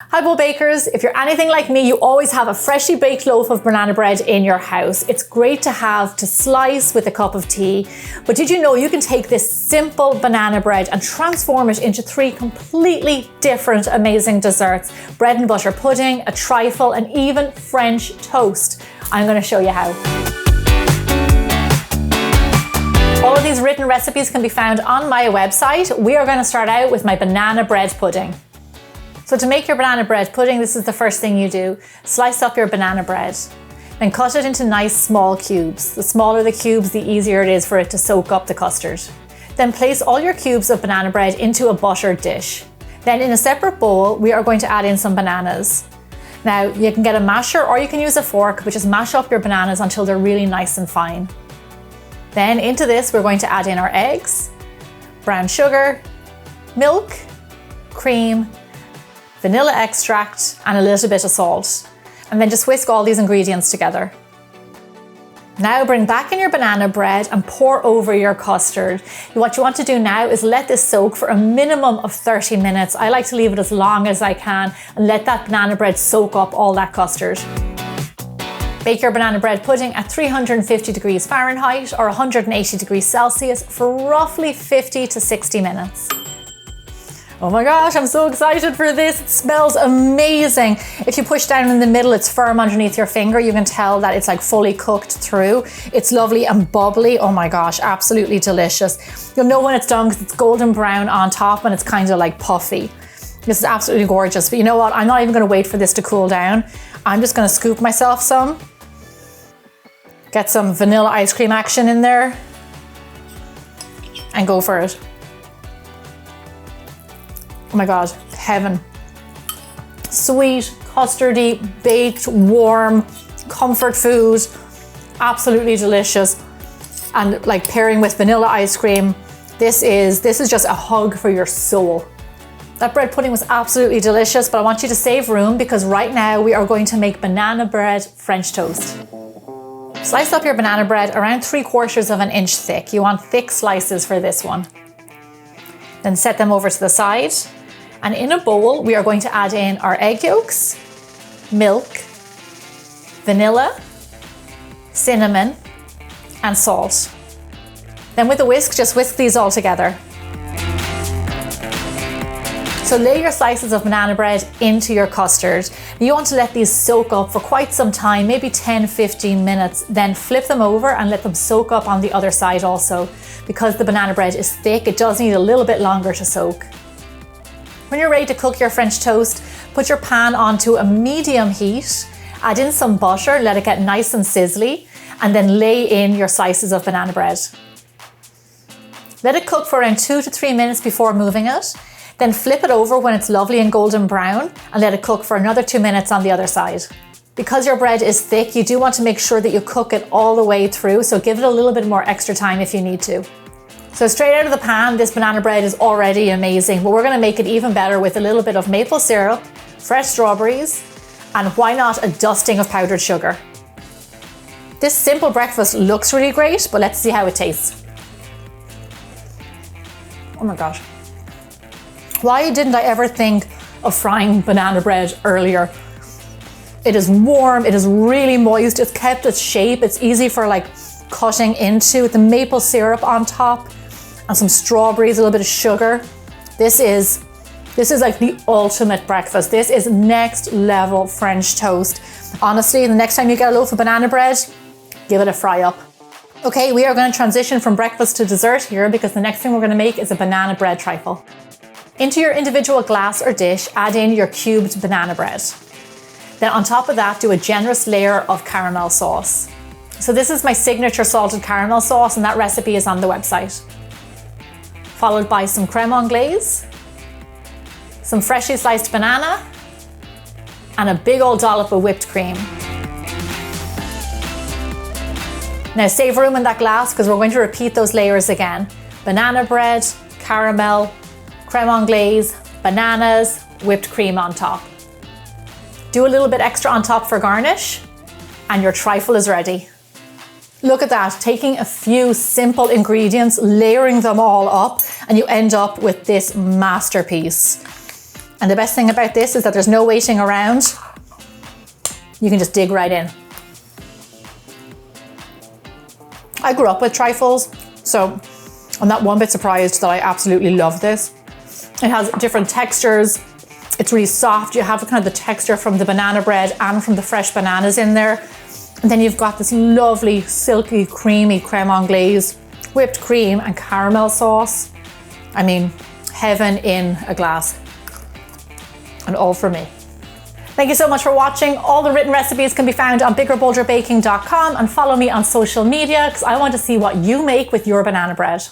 Hi Bold Bakers, if you're anything like me, you always have a freshly baked loaf of banana bread in your house. It's great to have to slice with a cup of tea, but did you know you can take this simple banana bread and transform it into 3 completely different amazing desserts: bread and butter pudding, a trifle, and even French toast. I'm going to show you how. All of these written recipes can be found on my website. We are going to start out with my banana bread pudding. So to make your banana bread pudding, this is the first thing you do. Slice up your banana bread, then cut it into nice small cubes. The smaller the cubes, the easier it is for it to soak up the custard. Then place all your cubes of banana bread into a buttered dish. Then in a separate bowl, we are going to add in some bananas. Now you can get a masher or you can use a fork, but just mash up your bananas until they're really nice and fine. Then into this, we're going to add in our eggs, brown sugar, milk, cream, vanilla extract, and a little bit of salt. And then just whisk all these ingredients together. Now bring back in your banana bread and pour over your custard. What you want to do now is let this soak for a minimum of 30 minutes. I like to leave it as long as I can and let that banana bread soak up all that custard. Bake your banana bread pudding at 350 degrees Fahrenheit or 180 degrees Celsius for roughly 50 to 60 minutes. Oh my gosh, I'm so excited for this. It smells amazing. If you push down in the middle, it's firm underneath your finger. You can tell that it's like fully cooked through. It's lovely and bubbly. Oh my gosh, absolutely delicious. You'll know when it's done because it's golden brown on top and it's kind of like puffy. This is absolutely gorgeous. But you know what? I'm not even going to wait for this to cool down. I'm just going to scoop myself some. Get some vanilla ice cream action in there and go for it. Oh my God, heaven. Sweet, custardy, baked, warm, comfort food, absolutely delicious. And like pairing with vanilla ice cream, this is just a hug for your soul. That bread pudding was absolutely delicious, but I want you to save room because right now we are going to make banana bread French toast. Slice up your banana bread around 3/4 of an inch thick. You want thick slices for this one. Then set them over to the side. And in a bowl, we are going to add in our egg yolks, milk, vanilla, cinnamon, and salt. Then with a whisk, just whisk these all together. So lay your slices of banana bread into your custard. You want to let these soak up for quite some time, maybe 10-15 minutes, then flip them over and let them soak up on the other side also. Because the banana bread is thick, it does need a little bit longer to soak. When you're ready to cook your French toast, put your pan onto a medium heat, add in some butter, let it get nice and sizzly, and then lay in your slices of banana bread. Let it cook for around 2 to 3 minutes before moving it. Then flip it over when it's lovely and golden brown and let it cook for another 2 minutes on the other side. Because your bread is thick, you do want to make sure that you cook it all the way through, so give it a little bit more extra time if you need to. So straight out of the pan, this banana bread is already amazing, but we're going to make it even better with a little bit of maple syrup, fresh strawberries, and why not a dusting of powdered sugar. This simple breakfast looks really great, but let's see how it tastes. Oh my gosh. Why didn't I ever think of frying banana bread earlier? It is warm, it is really moist, it's kept its shape, it's easy for like cutting into with the maple syrup on top and some strawberries, a little bit of sugar. This is like the ultimate breakfast. This is next level French toast. Honestly, the next time you get a loaf of banana bread, give it a fry up. Okay, we are going to transition from breakfast to dessert here because the next thing we're going to make is a banana bread trifle. Into your individual glass or dish, add in your cubed banana bread. Then on top of that, do a generous layer of caramel sauce. So this is my signature salted caramel sauce and that recipe is on the website. Followed by some crème anglaise, some freshly sliced banana, and a big old dollop of whipped cream. Now save room in that glass because we're going to repeat those layers again. Banana bread, caramel, crème anglaise, bananas, whipped cream on top. Do a little bit extra on top for garnish, and your trifle is ready. Look at that, taking a few simple ingredients, layering them all up, and you end up with this masterpiece. And the best thing about this is that there's no waiting around. You can just dig right in. I grew up with trifles, so I'm not one bit surprised that I absolutely love this. It has different textures. It's really soft. You have kind of the texture from the banana bread and from the fresh bananas in there. And then you've got this lovely, silky, creamy creme anglaise, whipped cream and caramel sauce. I mean, heaven in a glass. And all for me. Thank you so much for watching. All the written recipes can be found on biggerbolderbaking.com, and follow me on social media because I want to see what you make with your banana bread.